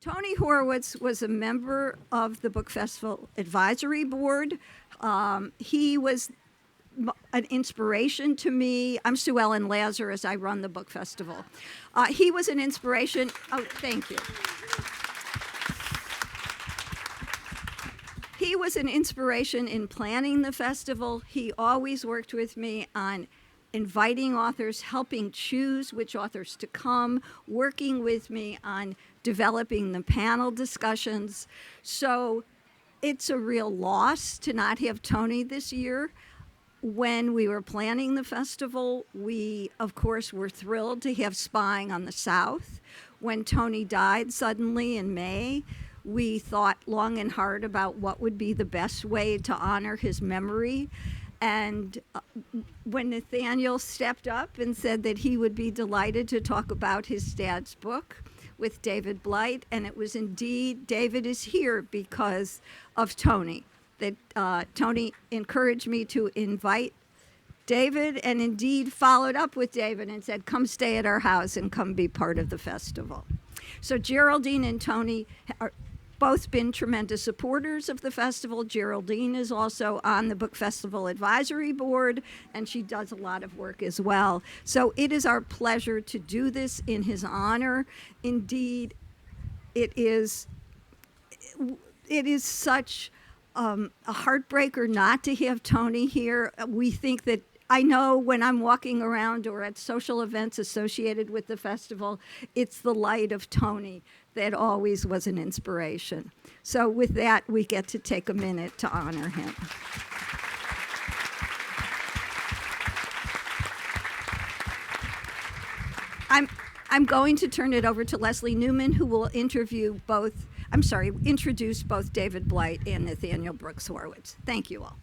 Tony Horowitz was a member of the Book Festival Advisory Board. He was an inspiration to me. I'm Sue Ellen Lazarus. I run the book festival. He was an inspiration. Oh, thank you. He was an inspiration in planning the festival. He always worked with me on inviting authors, helping choose which authors to come, working with me on developing the panel discussions. So it's a real loss to not have Tony this year. When we were planning the festival, we, of course, were thrilled to have Spying on the South. When Tony died suddenly in May, we thought long and hard about what would be the best way to honor his memory. And when Nathaniel stepped up and said that he would be delighted to talk about his dad's book with David Blight, and it was indeed, David is here because of Tony. That Tony encouraged me to invite David, and indeed followed up with David and said, come stay at our house and come be part of the festival. So Geraldine and Tony are both been tremendous supporters of the festival. Geraldine is also on the Book Festival Advisory Board, and she does a lot of work as well. So it is our pleasure to do this in his honor. Indeed, it is such a heartbreaker not to have Tony here. We think that, I know when I'm walking around or at social events associated with the festival, it's the light of Tony that always was an inspiration. So with that, we get to take a minute to honor him. I'm going to turn it over to Leslie Newman, who will introduce both David Blight and Nathaniel Brooks Horwitz. Thank you all.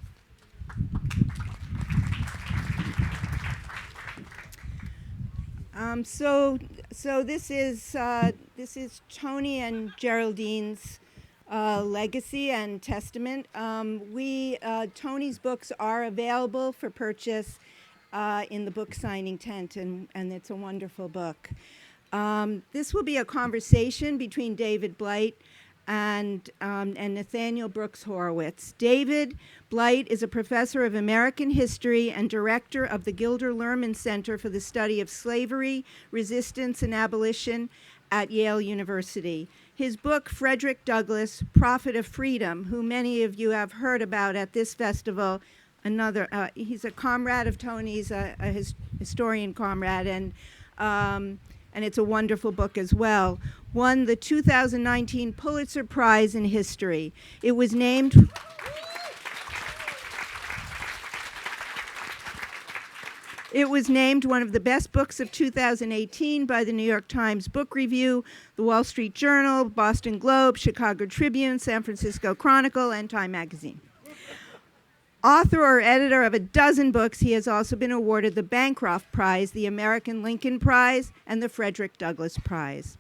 So this is Tony and Geraldine's legacy and testament. Tony's books are available for purchase in the book signing tent, and it's a wonderful book. This will be a conversation between David Blight and Nathaniel Brooks Horowitz. David Blight is a professor of American history and director of the Gilder Lehrman Center for the Study of Slavery, Resistance, and Abolition at Yale University. His book, Frederick Douglass, Prophet of Freedom, who many of you have heard about at this festival, he's a comrade of Tony's, a historian comrade, and it's a wonderful book as well, won the 2019 Pulitzer Prize in History. It was named one of the best books of 2018 by the New York Times Book Review, the Wall Street Journal, Boston Globe, Chicago Tribune, San Francisco Chronicle, and Time Magazine. Author or editor of a dozen books, he has also been awarded the Bancroft Prize, the American Lincoln Prize, and the Frederick Douglass Prize.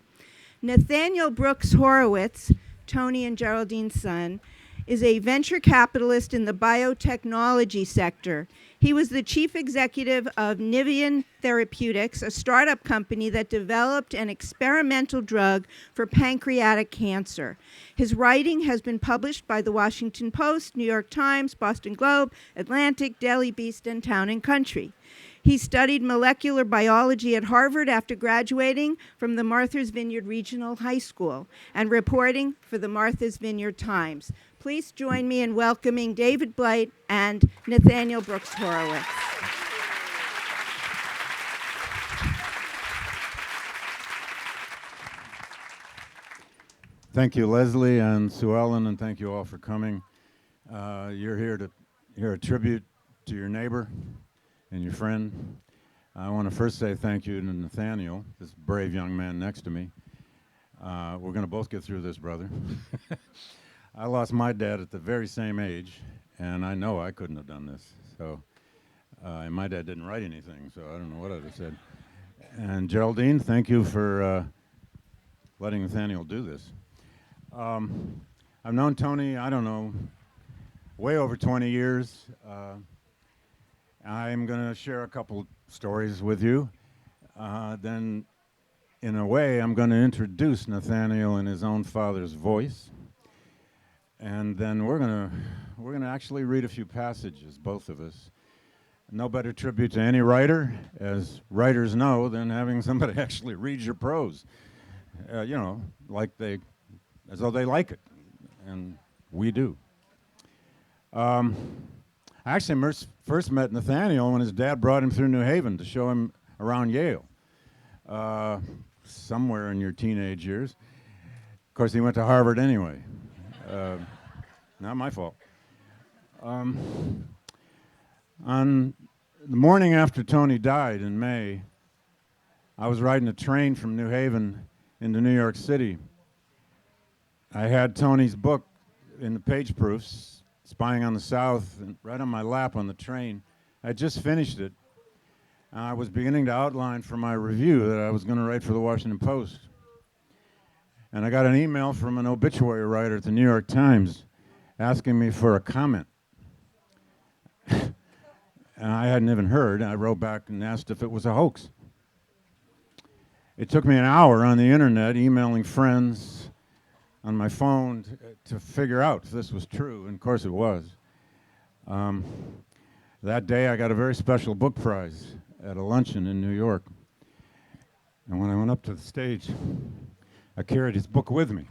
Nathaniel Brooks Horowitz, Tony and Geraldine's son, is a venture capitalist in the biotechnology sector. He was the chief executive of Nivian Therapeutics, a startup company that developed an experimental drug for pancreatic cancer. His writing has been published by the Washington Post, New York Times, Boston Globe, Atlantic, Daily Beast, and Town and Country. He studied molecular biology at Harvard after graduating from the Martha's Vineyard Regional High School and reporting for the Martha's Vineyard Times. Please join me in welcoming David Blight and Nathaniel Brooks Horowitz. Thank you, Leslie and Sue Ellen, and thank you all for coming. You're here to hear a tribute to your neighbor and your friend. I want to first say thank you to Nathaniel, this brave young man next to me. We're going to both get through this, brother. I lost my dad at the very same age, and I know I couldn't have done this. So, and my dad didn't write anything, so I don't know what I'd have said. And Geraldine, thank you for letting Nathaniel do this. I've known Tony, I don't know, way over 20 years. I'm going to share a couple stories with you. Then in a way, I'm going to introduce Nathaniel in his own father's voice. And then we're gonna actually read a few passages, both of us. No better tribute to any writer, as writers know, than having somebody actually read your prose. You know, as though they like it, and we do. I actually first met Nathaniel when his dad brought him through New Haven to show him around Yale, somewhere in your teenage years. Of course, he went to Harvard anyway. Not my fault. On the morning after Tony died in May, I was riding a train from New Haven into New York City. I had Tony's book in the page proofs, Spying on the South, and right on my lap on the train. I just finished it. I was beginning to outline for my review that I was going to write for the Washington Post. And I got an email from an obituary writer at the New York Times asking me for a comment. And I hadn't even heard. I wrote back and asked if it was a hoax. It took me an hour on the internet, emailing friends on my phone to figure out if this was true, and of course it was. That day I got a very special book prize at a luncheon in New York. And when I went up to the stage, I carried his book with me.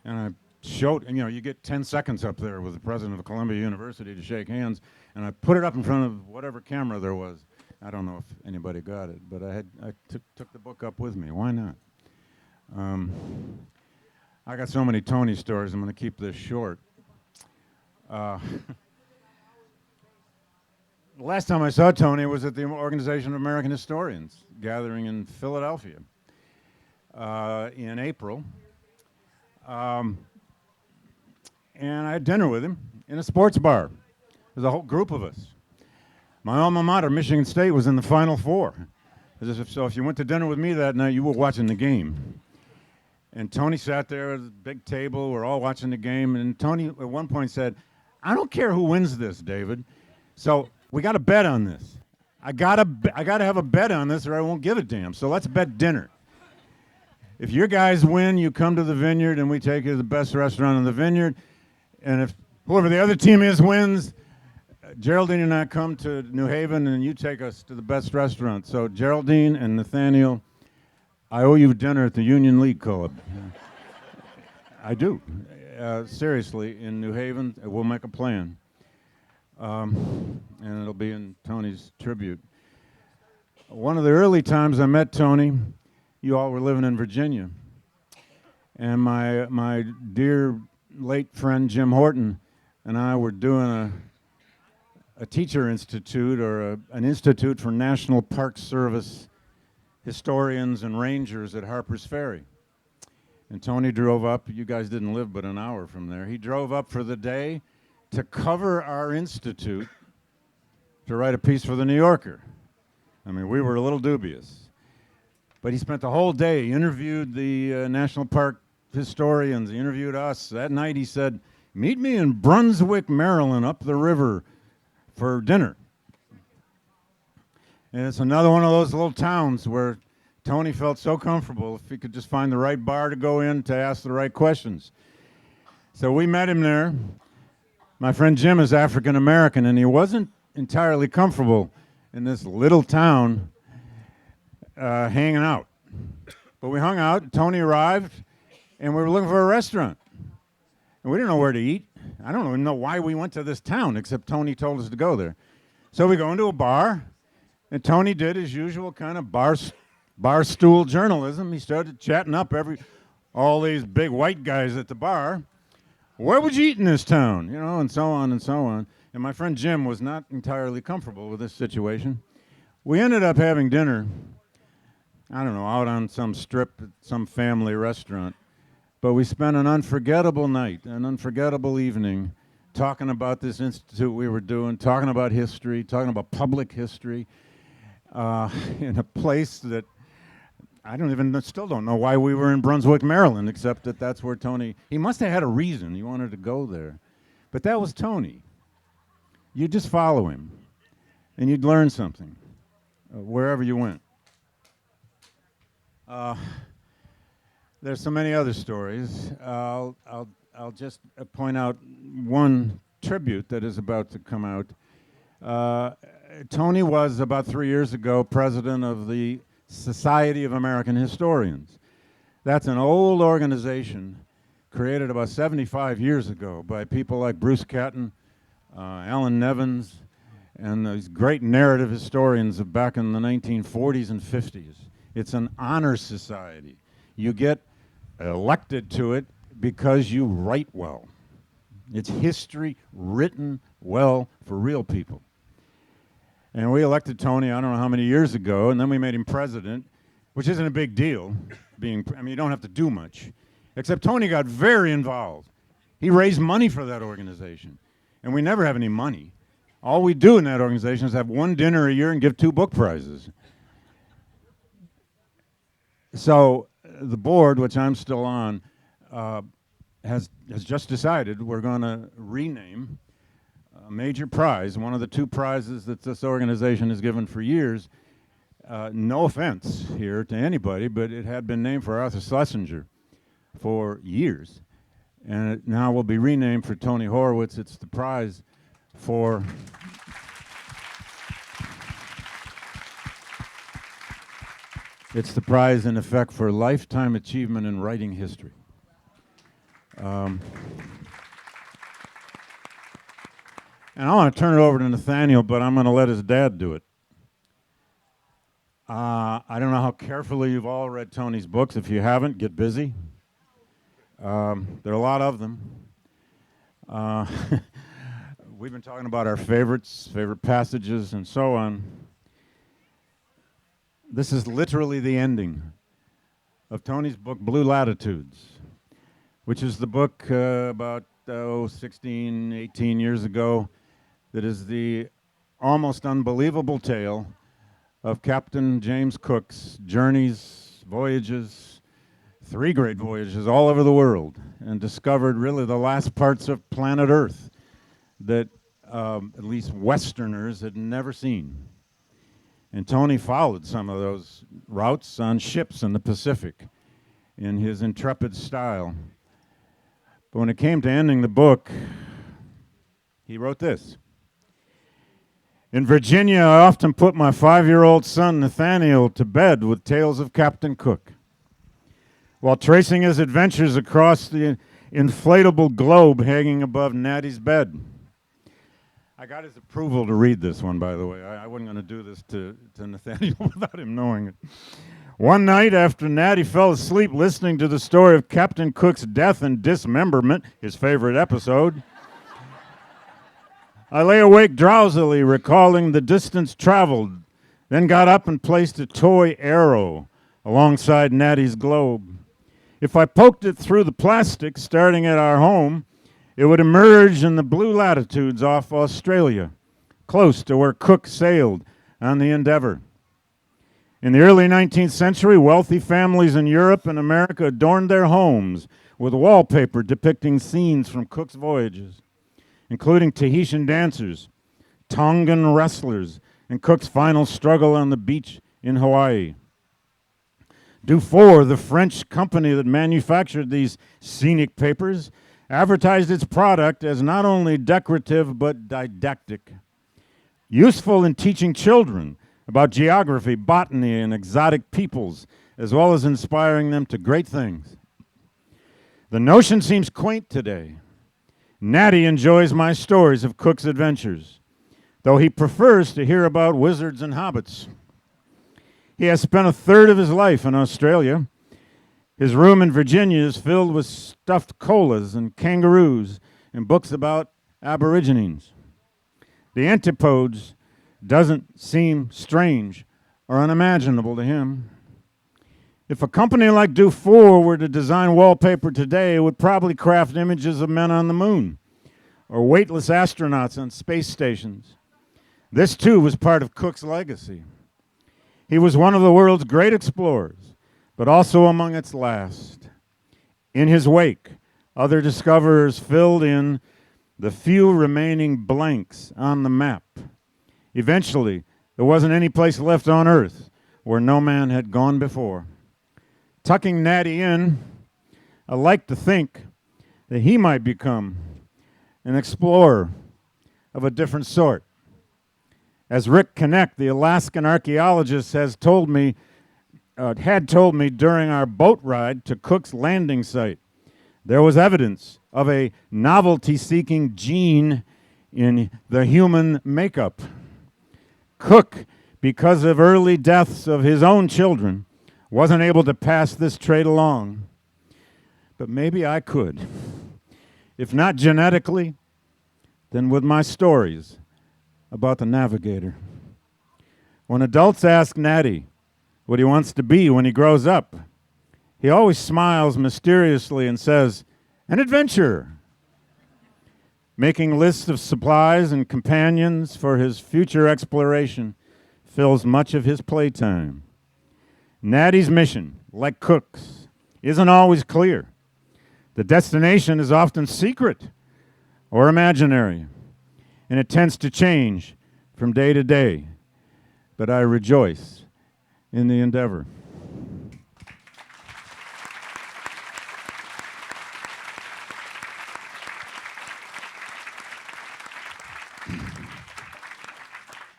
And I showed, and you know, you get 10 seconds up there with the president of Columbia University to shake hands, and I put it up in front of whatever camera there was. I don't know if anybody got it, but I took the book up with me. Why not? I got so many Tony stories, I'm going to keep this short. The last time I saw Tony was at the Organization of American Historians, gathering in Philadelphia in April. And I had dinner with him in a sports bar. There's a whole group of us. My alma mater, Michigan State, was in the Final Four. So if you went to dinner with me that night, you were watching the game. And Tony sat there at a big table. We're all watching the game. And Tony at one point said, "I don't care who wins this, David. So we got to bet on this. I gotta have a bet on this or I won't give a damn. So let's bet dinner. If your guys win, you come to the Vineyard and we take you to the best restaurant in the Vineyard. And if whoever the other team is wins, Geraldine and I come to New Haven and you take us to the best restaurant. So Geraldine and Nathaniel, I owe you dinner at the Union League Club." I do. Seriously, in New Haven, we'll make a plan. And it'll be in Tony's tribute. One of the early times I met Tony, you all were living in Virginia. And my dear late friend Jim Horton and I were doing a teacher institute or an institute for National Park Service historians and rangers at Harper's Ferry. And Tony drove up. You guys didn't live but an hour from there. He drove up for the day to cover our institute to write a piece for the New Yorker. I mean, we were a little dubious. But he spent the whole day, he interviewed the National Park historians, he interviewed us. That night he said, "Meet me in Brunswick, Maryland, up the river for dinner." And it's another one of those little towns where Tony felt so comfortable if he could just find the right bar to go in to ask the right questions. So we met him there. My friend Jim is African American, and he wasn't entirely comfortable in this little town hanging out. But we hung out, Tony arrived, and we were looking for a restaurant. And we didn't know where to eat. I don't even know why we went to this town, except Tony told us to go there. So we go into a bar, and Tony did his usual kind of bar stool journalism. He started chatting up all these big white guys at the bar. "Where would you eat in this town?" You know, and so on and so on. And my friend Jim was not entirely comfortable with this situation. We ended up having dinner, I don't know, out on some strip at some family restaurant. But we spent an unforgettable night, an unforgettable evening, talking about this institute we were doing, talking about history, talking about public history, in a place that still don't know why we were in Brunswick, Maryland, except that that's where Tony, he must have had a reason he wanted to go there. But that was Tony. You just follow him, and you'd learn something wherever you went. There's so many other stories. I'll just point out one tribute that is about to come out. Tony was, about 3 years ago, president of the Society of American Historians. That's an old organization created about 75 years ago by people like Bruce Catton, Alan Nevins, and these great narrative historians of back in the 1940s and 50s. It's an honor society. You get elected to it because you write well. It's history written well for real people. And we elected Tony, I don't know how many years ago, and then we made him president, which isn't a big deal. You don't have to do much. Except Tony got very involved. He raised money for that organization. And we never have any money. All we do in that organization is have one dinner a year and give 2 book prizes. So the board, which I'm still on, has just decided we're going to rename a major prize, one of the 2 prizes that this organization has given for years. No offense here to anybody, but it had been named for Arthur Schlesinger for years. And it now will be renamed for Tony Horowitz. It's the prize for it's the prize in effect for lifetime achievement in writing history. And I want to turn it over to Nathaniel, but I'm going to let his dad do it. I don't know how carefully you've all read Tony's books. If you haven't, get busy. There are a lot of them. We've been talking about our favorites, favorite passages, and so on. This is literally the ending of Tony's book, Blue Latitudes, which is the book about 16, 18 years ago that is the almost unbelievable tale of Captain James Cook's journeys, voyages, 3 great voyages all over the world, and discovered really the last parts of planet Earth that at least Westerners had never seen. And Tony followed some of those routes on ships in the Pacific in his intrepid style. But when it came to ending the book, he wrote this. In Virginia, I often put my 5-year-old son Nathaniel to bed with tales of Captain Cook, while tracing his adventures across the inflatable globe hanging above Natty's bed. I got his approval to read this one, by the way. I wasn't going to do this to Nathaniel without him knowing it. One night after Natty fell asleep listening to the story of Captain Cook's death and dismemberment, his favorite episode, I lay awake drowsily, recalling the distance traveled, then got up and placed a toy arrow alongside Natty's globe. If I poked it through the plastic, starting at our home, it would emerge in the blue latitudes off Australia, close to where Cook sailed on the Endeavour. In the early 19th century, wealthy families in Europe and America adorned their homes with wallpaper depicting scenes from Cook's voyages, including Tahitian dancers, Tongan wrestlers, and Cook's final struggle on the beach in Hawaii. Dufour, the French company that manufactured these scenic papers, advertised its product as not only decorative but didactic, useful in teaching children about geography, botany, and exotic peoples, as well as inspiring them to great things. The notion seems quaint today. Natty enjoys my stories of Cook's adventures, though he prefers to hear about wizards and hobbits. He has spent a third of his life in Australia. His room in Virginia is filled with stuffed koalas and kangaroos and books about aborigines. The antipodes doesn't seem strange or unimaginable to him. If a company like Dufour were to design wallpaper today, it would probably craft images of men on the moon or weightless astronauts on space stations. This, too, was part of Cook's legacy. He was one of the world's great explorers, but also among its last. In his wake, other discoverers filled in the few remaining blanks on the map. Eventually, there wasn't any place left on Earth where no man had gone before. Tucking Natty in, I like to think that he might become an explorer of a different sort. As Rick Knecht, the Alaskan archaeologist, had told me during our boat ride to Cook's landing site, there was evidence of a novelty-seeking gene in the human makeup. Cook, because of early deaths of his own children, wasn't able to pass this trait along. But maybe I could. If not genetically, then with my stories about the navigator. When adults ask Natty what he wants to be when he grows up, he always smiles mysteriously and says, "An adventurer," making lists of supplies and companions for his future exploration fills much of his playtime. Natty's mission, like Cook's, isn't always clear. The destination is often secret or imaginary, and it tends to change from day to day. But I rejoice in the endeavor.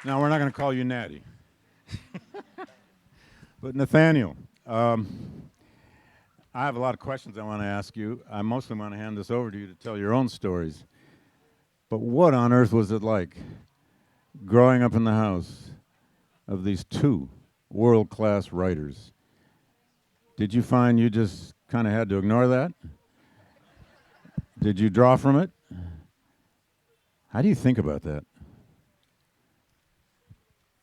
Now, we're not going to call you Natty. But Nathaniel, I have a lot of questions I want to ask you. I mostly want to hand this over to you to tell your own stories. But what on earth was it like growing up in the house of these two world-class writers? Did you find you just kind of had to ignore that? Did you draw from it? How do you think about that?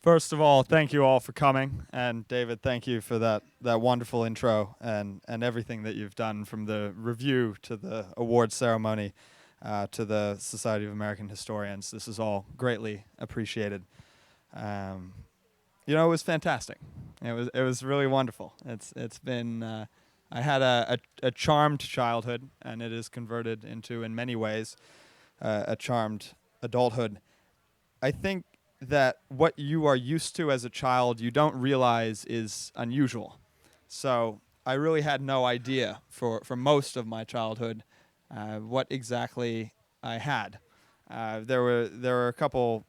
First of all, thank you all for coming, and David, thank you for that wonderful intro and everything that you've done, from the review to the award ceremony to the Society of American Historians. This is all greatly appreciated. It was fantastic. It was really wonderful. It's been I had a charmed childhood, and it is converted into, in many ways, a charmed adulthood. I think that what you are used to as a child, you don't realize is unusual. So I really had no idea for most of my childhood what exactly I had. There were a couple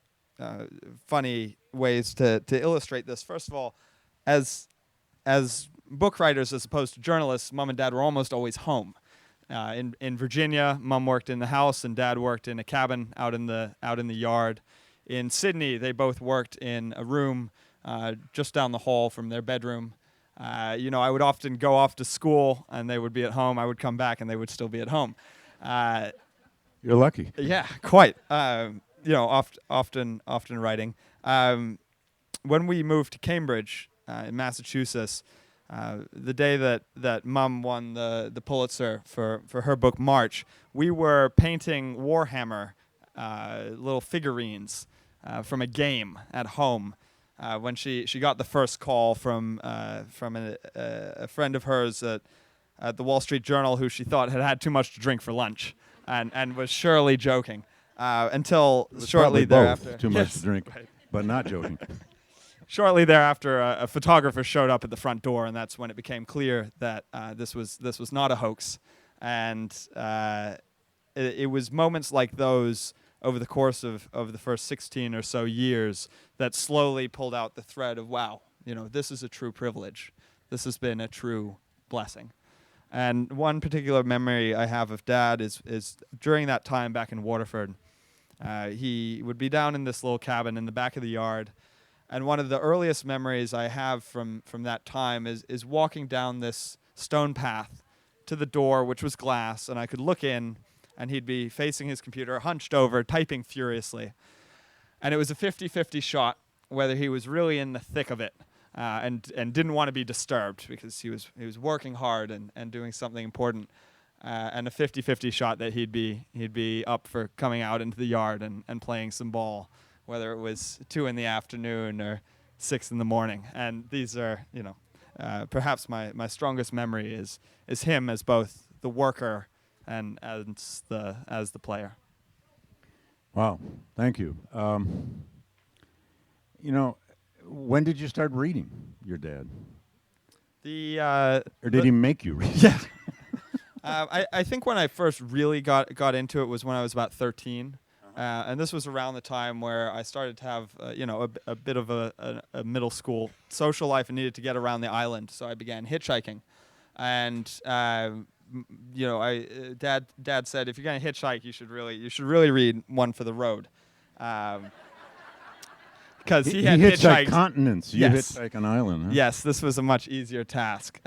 funny ways to illustrate this. First of all, as book writers as opposed to journalists, Mom and Dad were almost always home. In Virginia, Mom worked in the house and Dad worked in a cabin out in the yard. In Sydney, they both worked in a room just down the hall from their bedroom. I would often go off to school, and they would be at home. I would come back, and they would still be at home. You're lucky. Yeah, quite. Often writing. When we moved to Cambridge, in Massachusetts, the day that Mom won the Pulitzer for her book March, we were painting Warhammer little figurines from a game at home when she got the first call from a friend of hers at the Wall Street Journal, who she thought had too much to drink for lunch and was surely joking until shortly thereafter. Too much to drink, right. But not joking. Shortly thereafter, a photographer showed up at the front door, and that's when it became clear that this was not a hoax. And it was moments like those over the course of the first 16 or so years that slowly pulled out the thread of, wow, this is a true privilege. This has been a true blessing. And one particular memory I have of Dad is during that time back in Waterford. He would be down in this little cabin in the back of the yard. And one of the earliest memories I have from that time is walking down this stone path to the door, which was glass, and I could look in, and he'd be facing his computer, hunched over, typing furiously. And it was a 50-50 shot whether he was really in the thick of it and didn't want to be disturbed because he was working hard and doing something important, and a 50-50 shot that he'd be up for coming out into the yard and playing some ball, whether it was 2 p.m. or 6 a.m. And these are, perhaps my strongest memory is him as both the worker and as the player. Wow, thank you. When did you start reading your dad? Or did he make you read? Yeah. I think when I first really got into it was when I was about 13. And this was around the time where I started to have, a bit of a middle school social life and needed to get around the island. So I began hitchhiking. And, Dad said, if you're going to hitchhike, you should really read One for the Road. Because he had hitchhiked hitchhiked continents. You Yes. hitchhike an island, huh? Yes, this was a much easier task.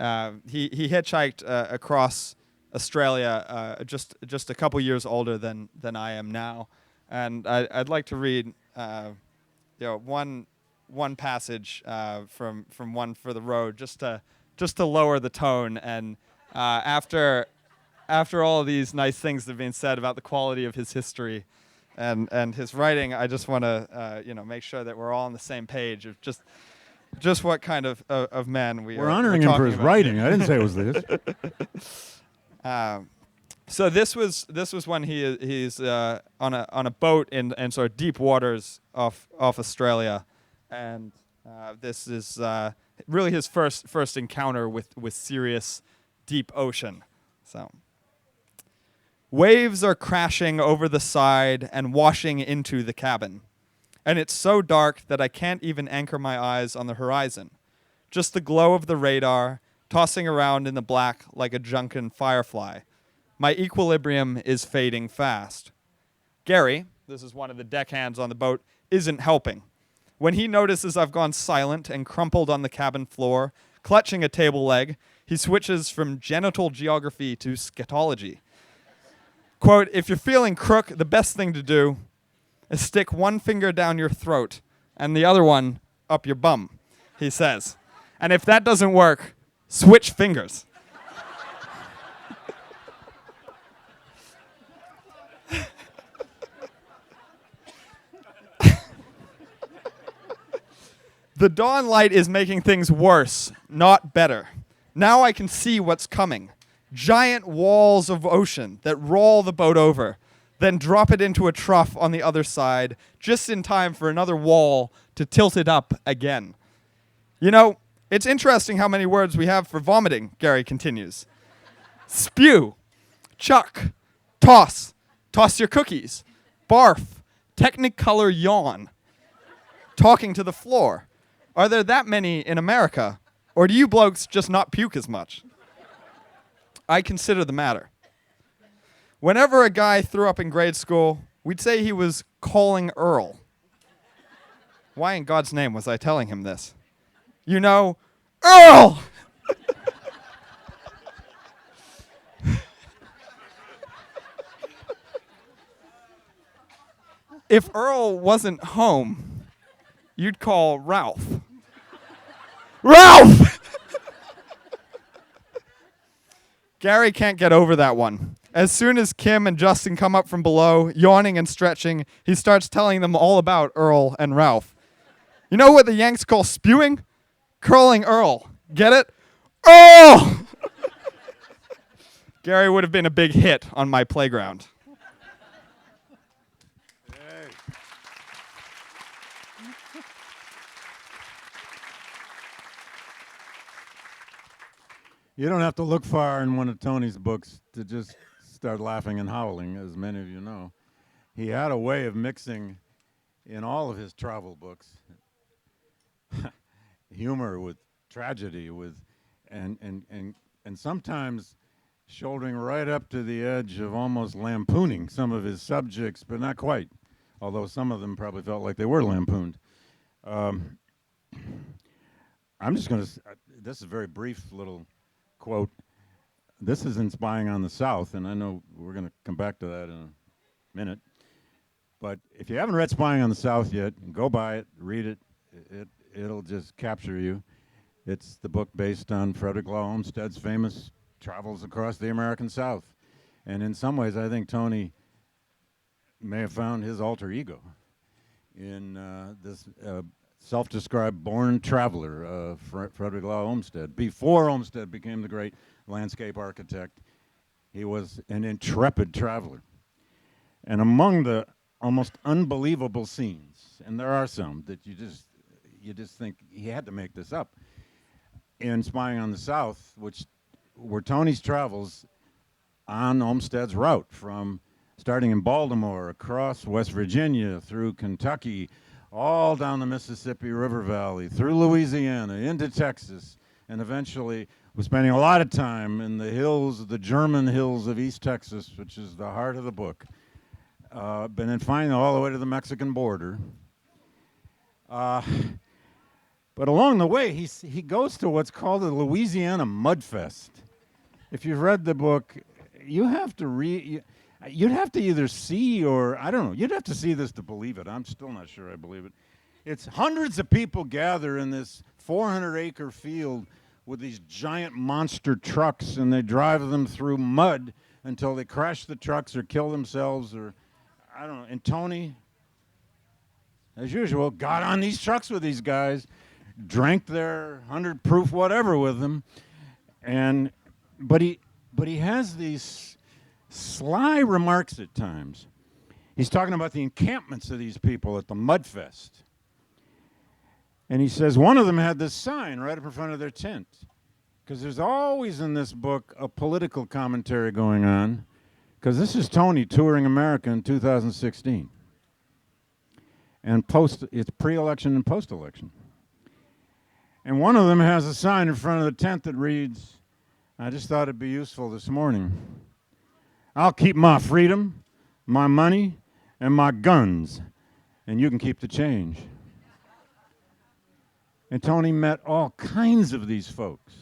He hitchhiked across Australia, just a couple years older than I am now, and I'd like to read, one passage from One for the Road, just to lower the tone. And after all of these nice things that have been said about the quality of his history and his writing, I just want to make sure that we're all on the same page of just what kind of man We're honoring him for his writing. I didn't say it was this. So this was when he's on a boat in sort of deep waters off Australia, and this is really his first encounter with serious deep ocean. So. Waves are crashing over the side and washing into the cabin. And it's so dark that I can't even anchor my eyes on the horizon. Just the glow of the radar, tossing around in the black like a drunken firefly. My equilibrium is fading fast. Gary, this is one of the deckhands on the boat, isn't helping. When he notices I've gone silent and crumpled on the cabin floor, clutching a table leg, he switches from genital geography to scatology. Quote, if you're feeling crook, the best thing to do is stick one finger down your throat and the other one up your bum, he says. And if that doesn't work, switch fingers. The dawn light is making things worse, not better. Now I can see what's coming. Giant walls of ocean that roll the boat over, then drop it into a trough on the other side, just in time for another wall to tilt it up again. You know, it's interesting how many words we have for vomiting, Gary continues. Spew, chuck, toss your cookies, barf, technicolor yawn, talking to the floor. Are there that many in America, or do you blokes just not puke as much? I consider the matter. Whenever a guy threw up in grade school, we'd say he was calling Earl. Why in God's name was I telling him this? You know, Earl! If Earl wasn't home, you'd call Ralph. Ralph! Gary can't get over that one. As soon as Kim and Justin come up from below, yawning and stretching, he starts telling them all about Earl and Ralph. You know what the Yanks call spewing? Curling Earl. Get it? Earl! Gary would have been a big hit on my playground. You don't have to look far in one of Tony's books to just start laughing and howling, as many of you know. He had a way of mixing in all of his travel books humor with tragedy, with and sometimes shouldering right up to the edge of almost lampooning some of his subjects, but not quite, although some of them probably felt like they were lampooned. I'm just going to, this is a very brief little quote. This is in Spying on the South, and I know we're going to come back to that in a minute. But if you haven't read Spying on the South yet, go buy it, read it. It'll just capture you. It's the book based on Frederick Law Olmsted's famous travels across the American South. And in some ways, I think Tony may have found his alter ego in this self-described born traveler, Frederick Law Olmsted. Before Olmsted became the great landscape architect, he was an intrepid traveler. And among the almost unbelievable scenes, and there are some that you just think he had to make this up. in Spying on the South, which were Tony's travels on Olmsted's route from starting in Baltimore, across West Virginia, through Kentucky, all down the Mississippi River Valley, through Louisiana, into Texas, and eventually was spending a lot of time in the hills, the German hills of East Texas, which is the heart of the book, but then finally all the way to the Mexican border. But along the way, he goes to what's called the Louisiana Mudfest. If you've read the book, you have to you'd have to either see or, I don't know, you'd have to see this to believe it. I'm still not sure I believe it. It's hundreds of people gather in this 400-acre field with these giant monster trucks, and they drive them through mud until they crash the trucks or kill themselves, or, I don't know. And Tony, as usual, got on these trucks with these guys, drank their 100 proof whatever with them, but he has these sly remarks at times. He's talking about the encampments of these people at the Mudfest. And he says one of them had this sign right up in front of their tent, because there's always in this book a political commentary going on, because this is Tony touring America in 2016. And it's pre-election and post-election. And one of them has a sign in front of the tent that reads, I just thought it'd be useful this morning. I'll keep my freedom, my money, and my guns, and you can keep the change. And Tony met all kinds of these folks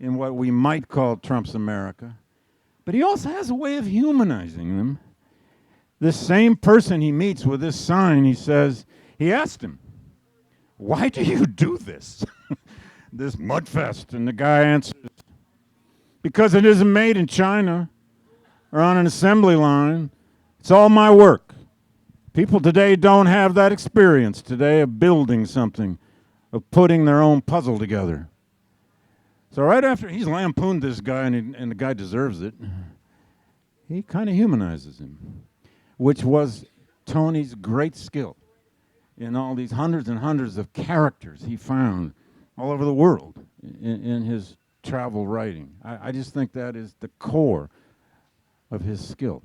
in what we might call Trump's America, but he also has a way of humanizing them. This same person he meets with this sign, he asked him, why do you do this? This Mudfest. And the guy answers, because it isn't made in China or on an assembly line. It's all my work. People today don't have that experience today of building something, of putting their own puzzle together. So right after he's lampooned this guy, and the guy deserves it, he kind of humanizes him, which was Tony's great skill in all these hundreds and hundreds of characters he found all over the world in his travel writing. I just think that is the core of his skill.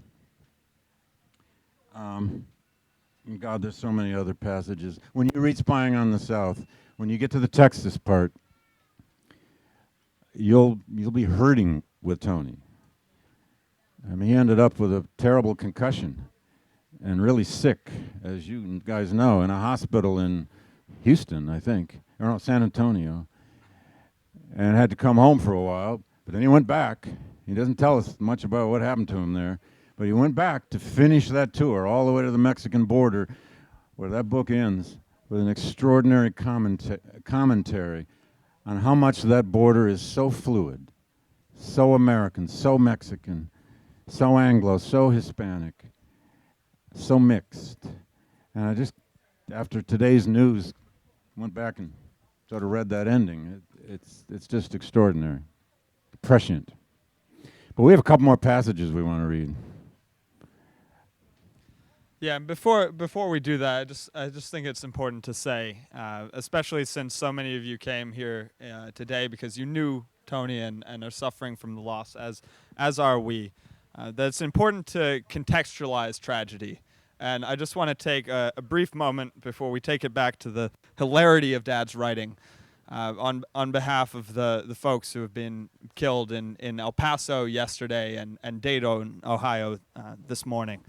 And God, there's so many other passages. When you read Spying on the South, when you get to the Texas part, you'll be hurting with Tony. I mean, he ended up with a terrible concussion and really sick, as you guys know, in a hospital in Houston, I think, or no, San Antonio, and had to come home for a while. But then he went back. He doesn't tell us much about what happened to him there, but he went back to finish that tour all the way to the Mexican border, where that book ends with an extraordinary commentary on how much that border is so fluid, so American, so Mexican, so Anglo, so Hispanic, so mixed. And I just, after today's news, went back and sort of read that ending. It's just extraordinary, prescient. But we have a couple more passages we want to read. Yeah, and before we do that, I just think it's important to say, especially since so many of you came here today because you knew Tony and are suffering from the loss, as are we, that it's important to contextualize tragedy. And I just want to take a brief moment before we take it back to the hilarity of Dad's writing, on behalf of the folks who have been killed in El Paso yesterday and Dayton, Ohio, this morning.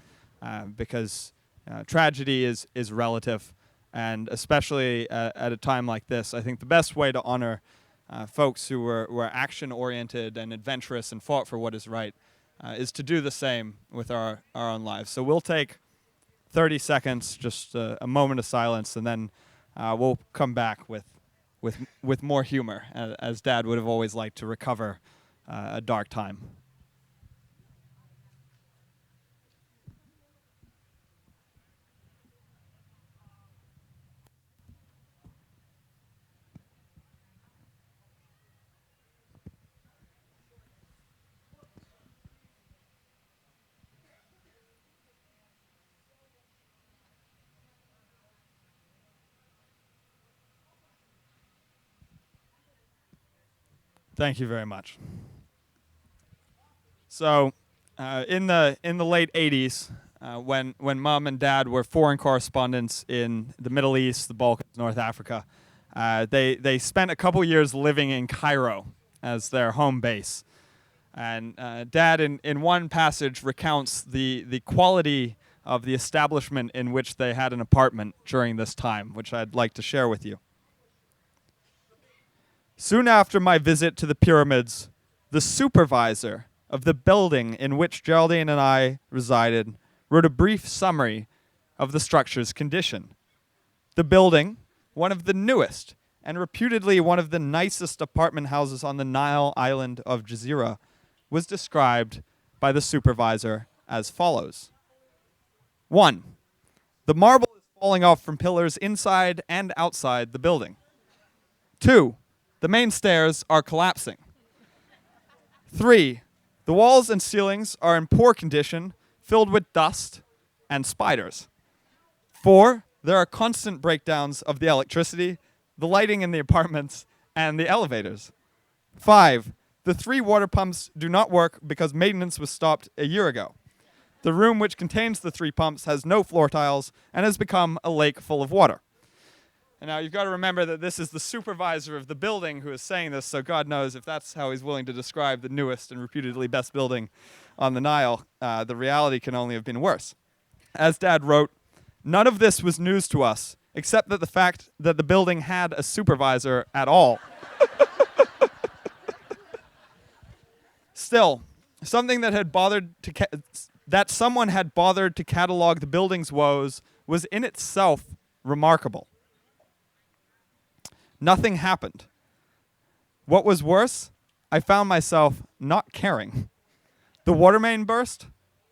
Because tragedy is relative, and especially at a time like this, I think the best way to honor folks who were action-oriented and adventurous and fought for what is right is to do the same with our own lives. So we'll take 30 seconds, just a moment of silence, and then we'll come back with more humor, as Dad would have always liked to recover a dark time. Thank you very much. So, in the late '80s, when Mom and Dad were foreign correspondents in the Middle East, the Balkans, North Africa, they spent a couple years living in Cairo as their home base. And Dad, in one passage, recounts the quality of the establishment in which they had an apartment during this time, which I'd like to share with you. Soon after my visit to the pyramids, the supervisor of the building in which Geraldine and I resided wrote a brief summary of the structure's condition. The building, one of the newest and reputedly one of the nicest apartment houses on the Nile island of Jazeera, was described by the supervisor as follows. 1. The marble is falling off from pillars inside and outside the building. 2. The main stairs are collapsing. 3. The walls and ceilings are in poor condition, filled with dust and spiders. 4. There are constant breakdowns of the electricity, the lighting in the apartments, and the elevators. 5. The 3 water pumps do not work because maintenance was stopped a year ago. The room which contains the 3 pumps has no floor tiles and has become a lake full of water. And now you've got to remember that this is the supervisor of the building who is saying this, so God knows if that's how he's willing to describe the newest and reputedly best building on the Nile, the reality can only have been worse. As Dad wrote, none of this was news to us, except that the fact that the building had a supervisor at all. Still, something that had bothered to that someone had bothered to catalog the building's woes was in itself remarkable. Nothing happened. What was worse, I found myself not caring. The water main burst?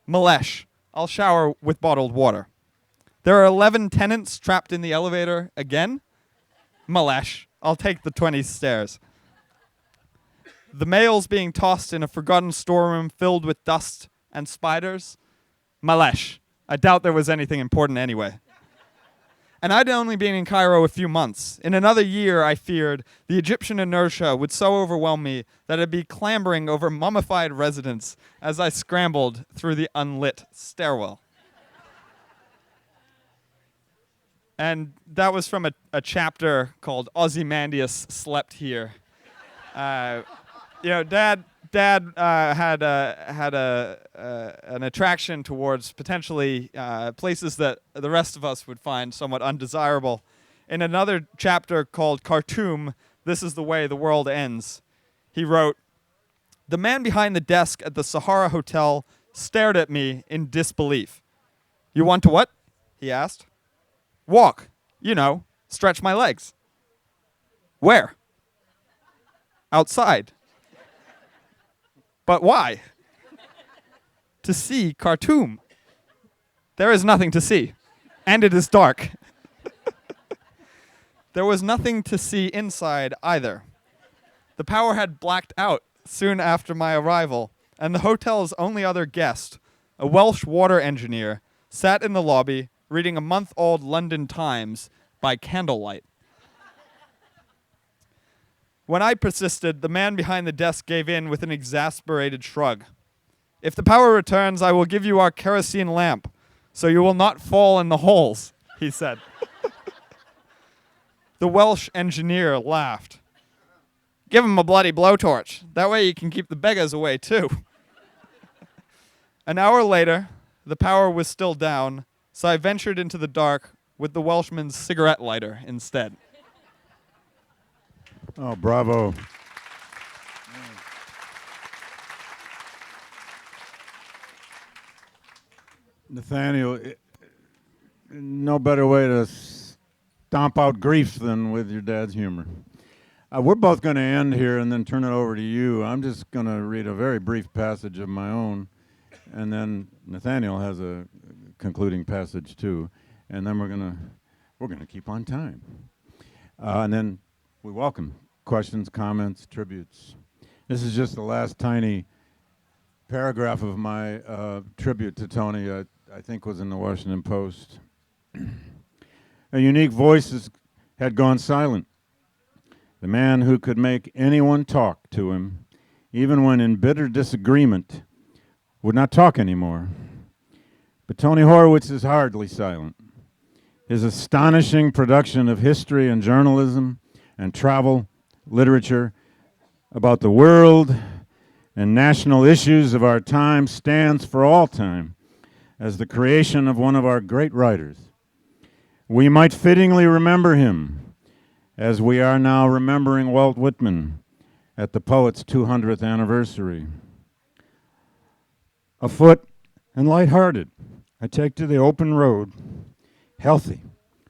Malesh, I'll shower with bottled water. There are 11 tenants trapped in the elevator again? Malesh, I'll take the 20 stairs. The mails being tossed in a forgotten storeroom filled with dust and spiders? Malesh, I doubt there was anything important anyway. And I'd only been in Cairo a few months. In another year, I feared, the Egyptian inertia would so overwhelm me that I'd be clambering over mummified residents as I scrambled through the unlit stairwell. And that was from a chapter called Ozymandias Slept Here. Dad had an attraction towards potentially places that the rest of us would find somewhat undesirable. In another chapter called Khartoum, This is the Way the World Ends, he wrote, "The man behind the desk at the Sahara Hotel stared at me in disbelief. 'You want to what?' he asked. 'Walk. Stretch my legs.' 'Where?' 'Outside.' 'But why?' 'To see Khartoum.' 'There is nothing to see, and it is dark.' There was nothing to see inside either. The power had blacked out soon after my arrival, and the hotel's only other guest, a Welsh water engineer, sat in the lobby reading a month-old London Times by candlelight. When I persisted, the man behind the desk gave in with an exasperated shrug. 'If the power returns, I will give you our kerosene lamp, so you will not fall in the holes,' he said. The Welsh engineer laughed. 'Give him a bloody blowtorch. That way you can keep the beggars away, too.' An hour later, the power was still down, so I ventured into the dark with the Welshman's cigarette lighter instead. Oh, bravo. Nathaniel, no better way to stomp out grief than with your dad's humor. We're both going to end here and then turn it over to you. I'm just going to read a very brief passage of my own, and then Nathaniel has a concluding passage too, and then we're going to keep on time. And then we welcome questions, comments, tributes. This is just the last tiny paragraph of my tribute to Tony, I think was in the Washington Post. A unique voice had gone silent. the man who could make anyone talk to him, even when in bitter disagreement, would not talk anymore. But Tony Horwitz is hardly silent. His astonishing production of history and journalism and travel, literature, about the world and national issues of our time stands for all time as the creation of one of our great writers. We might fittingly remember him as we are now remembering Walt Whitman at the poet's 200th anniversary. Afoot and lighthearted, I take to the open road, healthy,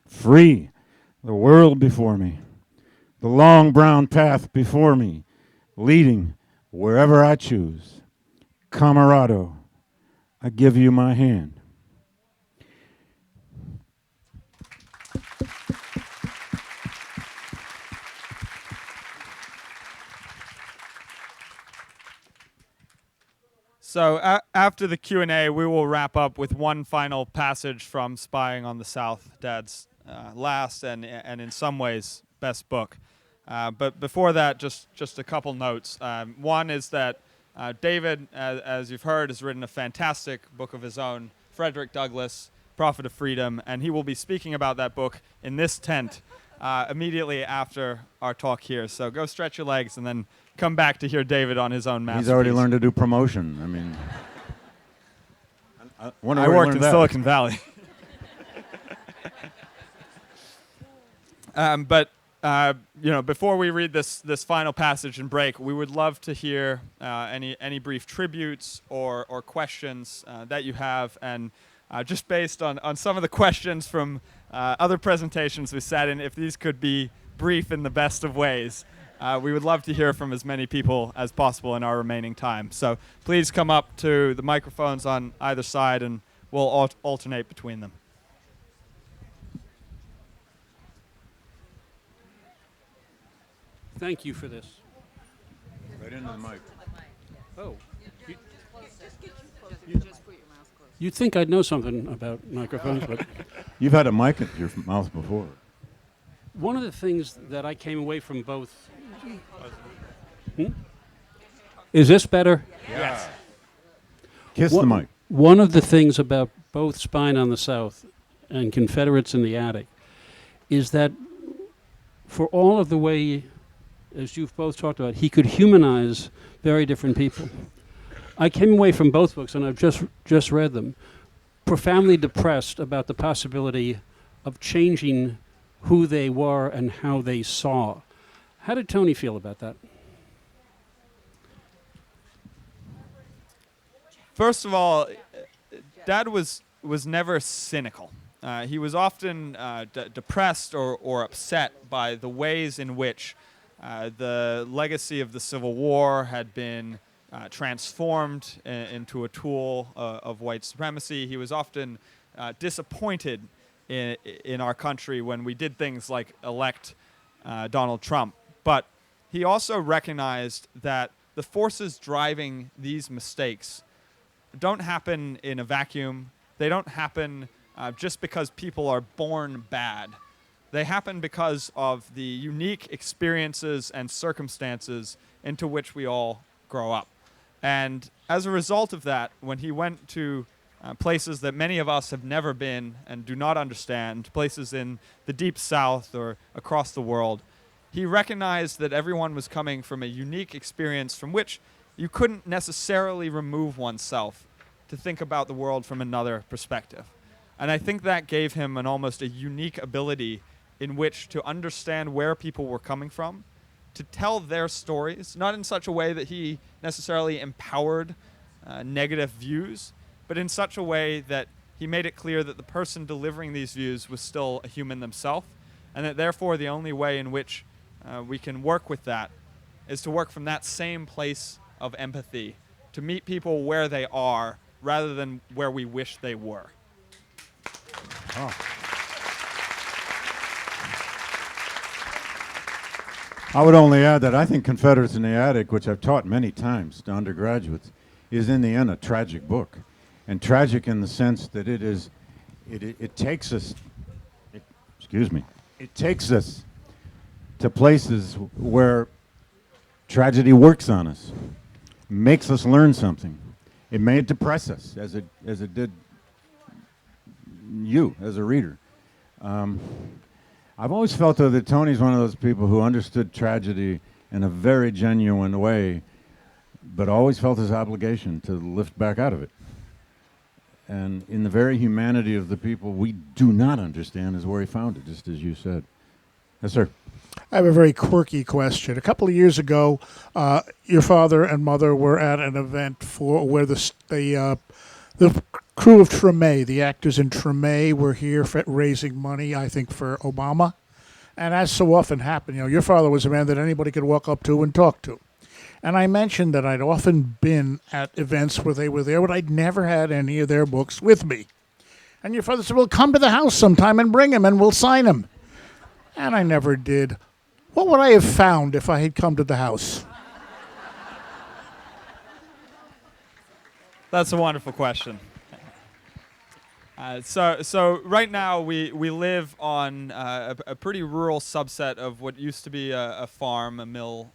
free, the world before me, the long brown path before me, leading wherever I choose. Camarado, I give you my hand. So after the Q&A, we will wrap up with one final passage from Spying on the South, Dad's last and in some ways best book. But before that, just a couple notes. One is that David, as you've heard, has written a fantastic book of his own, Frederick Douglass, Prophet of Freedom, and he will be speaking about that book in this tent immediately after our talk here. So go stretch your legs and then come back to hear David on his own masterpiece. He's already learned to do promotion. I mean, I worked in Silicon Valley. But before we read this final passage and break, we would love to hear any brief tributes or questions that you have, and just based on some of the questions from other presentations we sat in, if these could be brief in the best of ways. We would love to hear from as many people as possible in our remaining time. So please come up to the microphones on either side, and we'll alternate between them. Thank you for this. Right into the mic. Oh. You'd think I'd know something about microphones, but You've had a mic at your mouth before. one of the things that I came away from both... Is this better? Yes. Kiss the mic. One of the things about both Spying on the South and Confederates in the Attic is that for all of the way, as you've both talked about, he could humanize very different people. I came away from both books, and I've just read them, profoundly depressed about the possibility of changing who they were and how they saw. How did Tony feel about that? First of all, Dad was never cynical. He was often depressed or upset by the ways in which the legacy of the Civil War had been transformed into a tool of white supremacy. He was often disappointed in our country when we did things like elect Donald Trump. But he also recognized that the forces driving these mistakes don't happen in a vacuum. They don't happen just because people are born bad. They happen because of the unique experiences and circumstances into which we all grow up. And as a result of that, when he went to places that many of us have never been and do not understand, places in the Deep South or across the world, he recognized that everyone was coming from a unique experience from which you couldn't necessarily remove oneself to think about the world from another perspective. And I think that gave him an almost a unique ability in which to understand where people were coming from, to tell their stories, not in such a way that he necessarily empowered negative views, but in such a way that he made it clear that the person delivering these views was still a human themselves, and that therefore the only way in which we can work with that is to work from that same place of empathy, to meet people where they are rather than where we wish they were. Oh. I would only add that I think Confederates in the Attic, which I've taught many times to undergraduates, is in the end a tragic book. And tragic in the sense that it takes us to places where tragedy works on us, makes us learn something. It may depress us, as it did you as a reader. I've always felt, though, that Tony's one of those people who understood tragedy in a very genuine way, but always felt his obligation to lift back out of it. And in the very humanity of the people we do not understand is where he found it, just as you said. Yes, sir. I have a very quirky question. A couple of years ago, your father and mother were at an event where the crew of Treme, the actors in Treme, were here for raising money, I think, for Obama. And as so often happened, your father was a man that anybody could walk up to and talk to. And I mentioned that I'd often been at events where they were there, but I'd never had any of their books with me. And your father said, well, come to the house sometime and bring them, and we'll sign them. And I never did. What would I have found if I had come to the house? That's a wonderful question. So right now we live on a pretty rural subset of what used to be a farm, a mill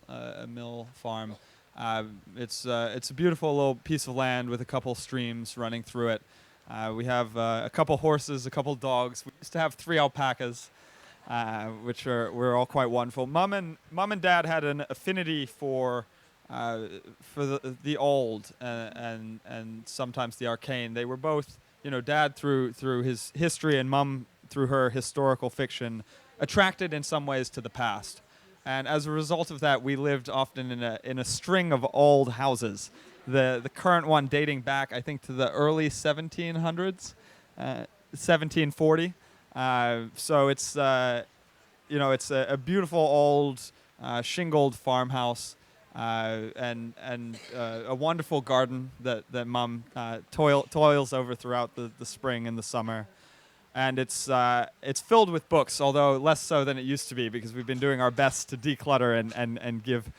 farm. It's a beautiful little piece of land with a couple streams running through it. We have a couple horses, a couple dogs. We used to have 3 alpacas, which were all quite wonderful. Mom and Dad had an affinity for the old and sometimes the arcane. They were both, Dad through his history and Mom through her historical fiction, attracted in some ways to the past. And as a result of that, we lived often in a string of old houses. The current one dating back, I think, to the early 1700s, 1740. So it's it's a beautiful old shingled farmhouse. And a wonderful garden that Mom toils over throughout the spring and the summer, and it's filled with books, although less so than it used to be because we've been doing our best to declutter and give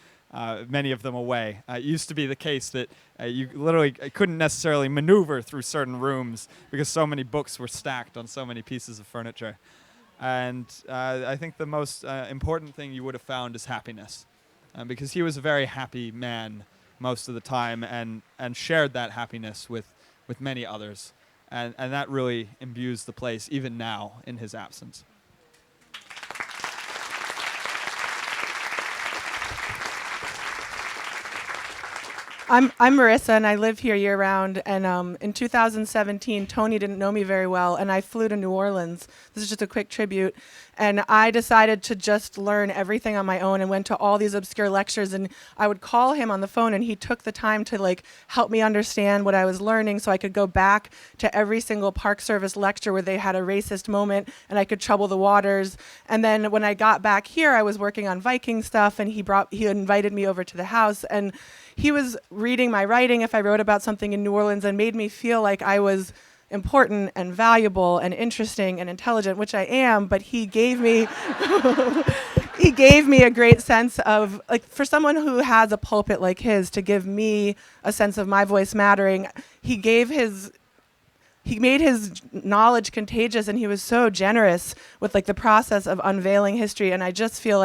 many of them away. It used to be the case that you literally couldn't necessarily maneuver through certain rooms because so many books were stacked on so many pieces of furniture, and I think the most important thing you would have found is happiness. Because he was a very happy man most of the time and shared that happiness with many others. And that really imbues the place even now in his absence. I'm Marissa, and I live here year-round. And in 2017, Tony didn't know me very well, and I flew to New Orleans. This is just a quick tribute. And I decided to just learn everything on my own and went to all these obscure lectures. And I would call him on the phone, and he took the time to help me understand what I was learning so I could go back to every single Park Service lecture where they had a racist moment, and I could trouble the waters. And then when I got back here, I was working on Viking stuff, and he invited me over to the house. And he was reading my writing if I wrote about something in New Orleans and made me feel like I was important and valuable and interesting and intelligent, which I am, but he gave me a great sense of, for someone who has a pulpit like his, to give me a sense of my voice mattering. He made his knowledge contagious, and he was so generous with the process of unveiling history, and I just feel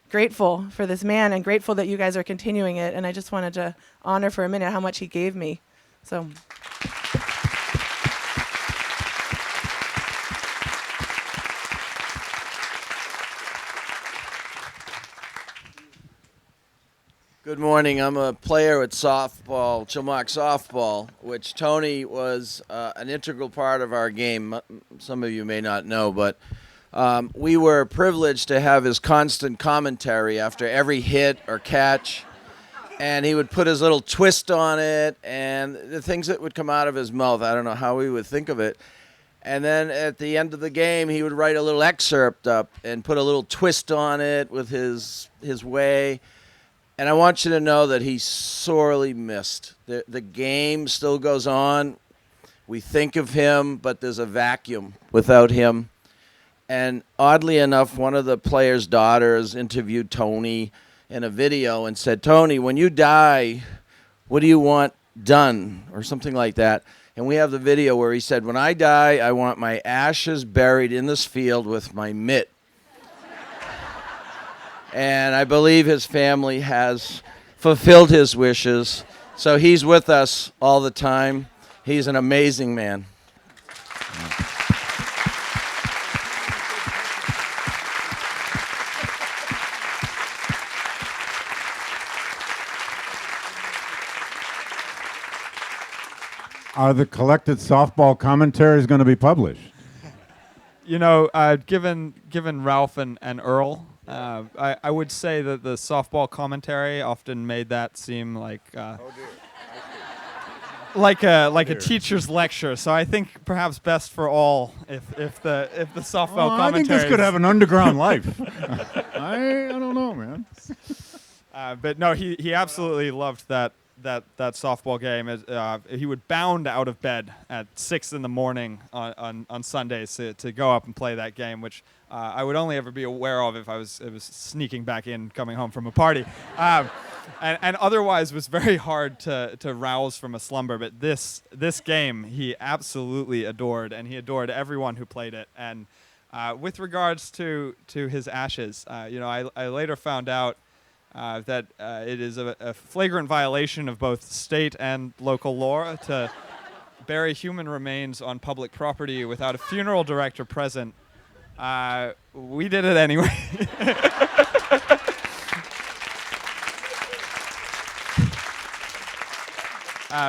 grateful for this man and grateful that you guys are continuing it. And I just wanted to honor for a minute how much he gave me. So. Good morning. I'm a player at softball, Chilmark softball, which Tony was an integral part of our game. Some of you may not know, but we were privileged to have his constant commentary after every hit or catch, and he would put his little twist on it, and the things that would come out of his mouth, I don't know how he would think of it. And then at the end of the game, he would write a little excerpt up and put a little twist on it with his way. And I want you to know that he's sorely missed. The game still goes on. We think of him, but there's a vacuum without him. And oddly enough, one of the players' daughters interviewed Tony in a video and said, Tony, when you die, what do you want done? Or something like that. And we have the video where he said, when I die, I want my ashes buried in this field with my mitt. and I believe his family has fulfilled his wishes. So he's with us all the time. He's an amazing man. Are the collected softball commentaries going to be published? You know, given Ralph and Earl, I would say that the softball commentary often made that seem like like a teacher's lecture. So I think perhaps best for all if the softball commentary. I think this could have an underground life. I don't know, man. But no, he absolutely loved that softball game. He would bound out of bed at 6 in the morning on Sundays to go up and play that game, which I would only ever be aware of if I was sneaking back in, coming home from a party, and otherwise was very hard to rouse from a slumber. But this game he absolutely adored, and he adored everyone who played it. And with regards to his ashes, I later found out that it is a flagrant violation of both state and local law to bury human remains on public property without a funeral director present. We did it anyway.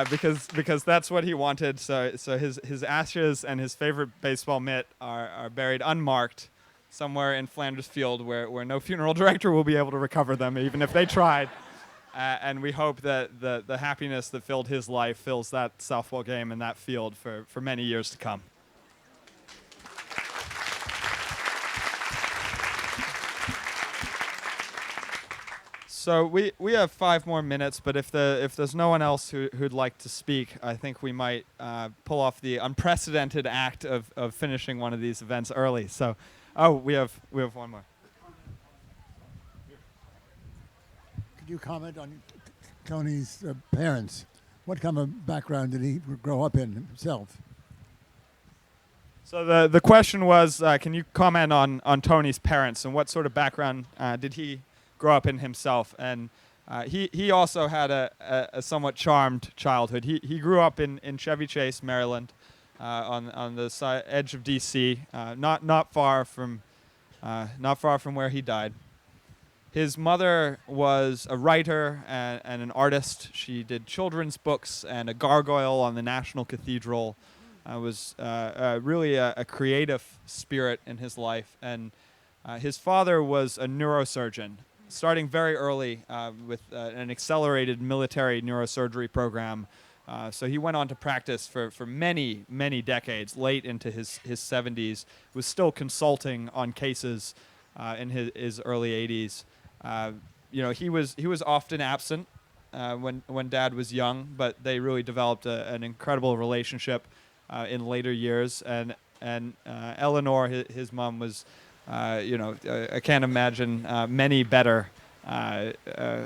Because that's what he wanted. So his ashes and his favorite baseball mitt are buried unmarked somewhere in Flanders Field where no funeral director will be able to recover them, even if they tried. And we hope that the happiness that filled his life fills that softball game and that field for many years to come. So we have 5 more minutes, but if there's no one else who'd like to speak, I think we might pull off the unprecedented act of finishing one of these events early. So. Oh, we have one more. Could you comment on Tony's parents? What kind of background did he grow up in himself? So the question was, can you comment on Tony's parents and what sort of background did he grow up in himself? And he also had a somewhat charmed childhood. He grew up in Chevy Chase, Maryland. On the edge of D.C., not far from where he died. His mother was a writer and an artist. She did children's books and a gargoyle on the National Cathedral. Was really a creative spirit in his life. And his father was a neurosurgeon, starting very early with an accelerated military neurosurgery program. So he went on to practice for many, many decades, late into his 70s, was still consulting on cases in his early 80s. He was often absent when Dad was young, but they really developed an incredible relationship in later years. And Eleanor, his mom, was, I can't imagine many better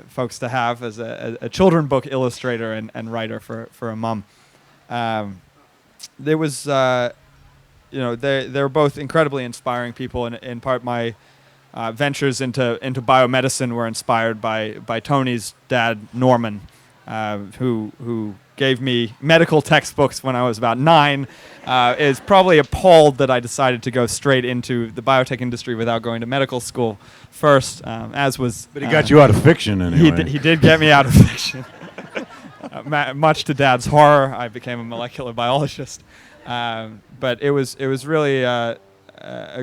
folks to have as a children book illustrator and writer for a mom. There was, they're both incredibly inspiring people. And in part, my ventures into biomedicine were inspired by Tony's dad, Norman, who gave me medical textbooks when I was about 9, is probably appalled that I decided to go straight into the biotech industry without going to medical school first, as was... But he got you out of fiction anyway. He did get me out of fiction. Much to Dad's horror, I became a molecular biologist. But it was really a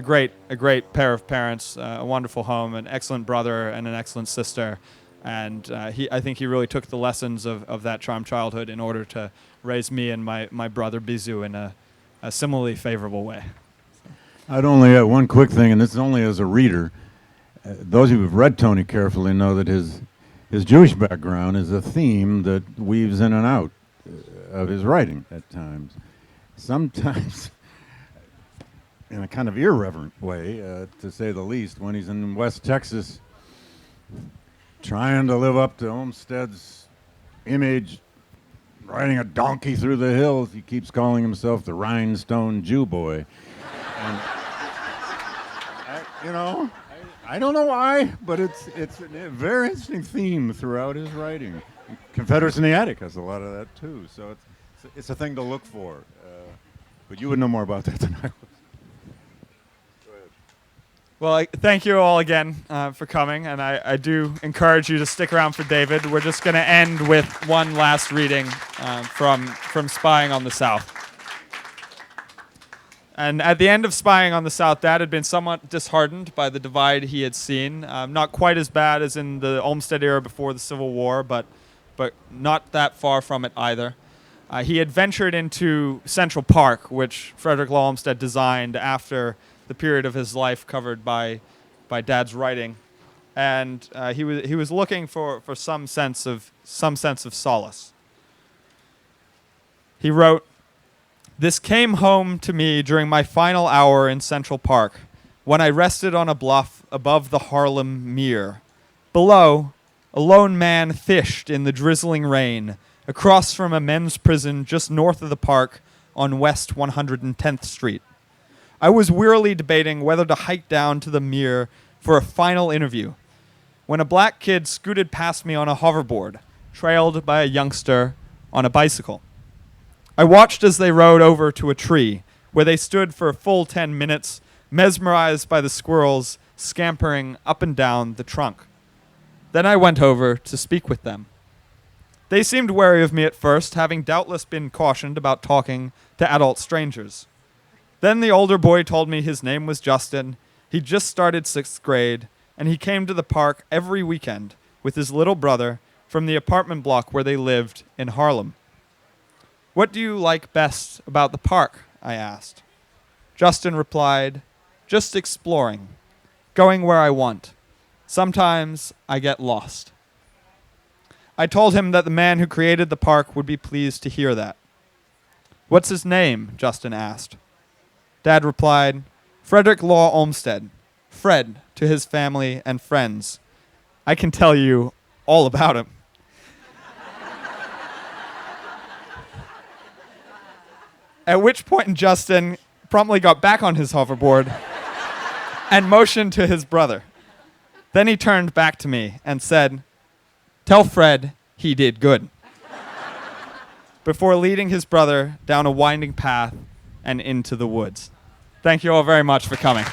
great pair of parents, a wonderful home, an excellent brother, and an excellent sister. And I think he really took the lessons of that charmed childhood in order to raise me and my brother Bizu in a similarly favorable way. I'd only add one quick thing, and this is only as a reader. Those of you who've read Tony carefully know that his Jewish background is a theme that weaves in and out of his writing at times. Sometimes in a kind of irreverent way, to say the least, when he's in West Texas trying to live up to Olmsted's image, riding a donkey through the hills. He keeps calling himself the rhinestone Jew boy. And I don't know why, but it's a very interesting theme throughout his writing. Confederates in the Attic has a lot of that too, so it's a thing to look for. But you would know more about that than I would. Well, thank you all again for coming, and I do encourage you to stick around for David. We're just going to end with one last reading from Spying on the South. And at the end of Spying on the South, Dad had been somewhat disheartened by the divide he had seen. Not quite as bad as in the Olmsted era before the Civil War, but not that far from it either. He had ventured into Central Park, which Frederick Law Olmsted designed after the period of his life covered by Dad's writing, and he was looking for some sense of solace. He wrote, "This came home to me during my final hour in Central Park, when I rested on a bluff above the Harlem Mere. Below, a lone man fished in the drizzling rain, across from a men's prison just north of the park on West 110th Street. I was wearily debating whether to hike down to the Mere for a final interview, when a black kid scooted past me on a hoverboard, trailed by a youngster on a bicycle. I watched as they rode over to a tree, where they stood for a full 10 minutes, mesmerized by the squirrels scampering up and down the trunk. Then I went over to speak with them. They seemed wary of me at first, having doubtless been cautioned about talking to adult strangers. Then the older boy told me his name was Justin, he'd just started 6th grade, and he came to the park every weekend with his little brother from the apartment block where they lived in Harlem. What do you like best about the park? I asked. Justin replied, just exploring, going where I want. Sometimes I get lost. I told him that the man who created the park would be pleased to hear that. What's his name? Justin asked. Dad replied, Frederick Law Olmsted, Fred to his family and friends. I can tell you all about him. At which point Justin promptly got back on his hoverboard and motioned to his brother. Then he turned back to me and said, tell Fred he did good, before leading his brother down a winding path and into the woods. Thank you all very much for coming.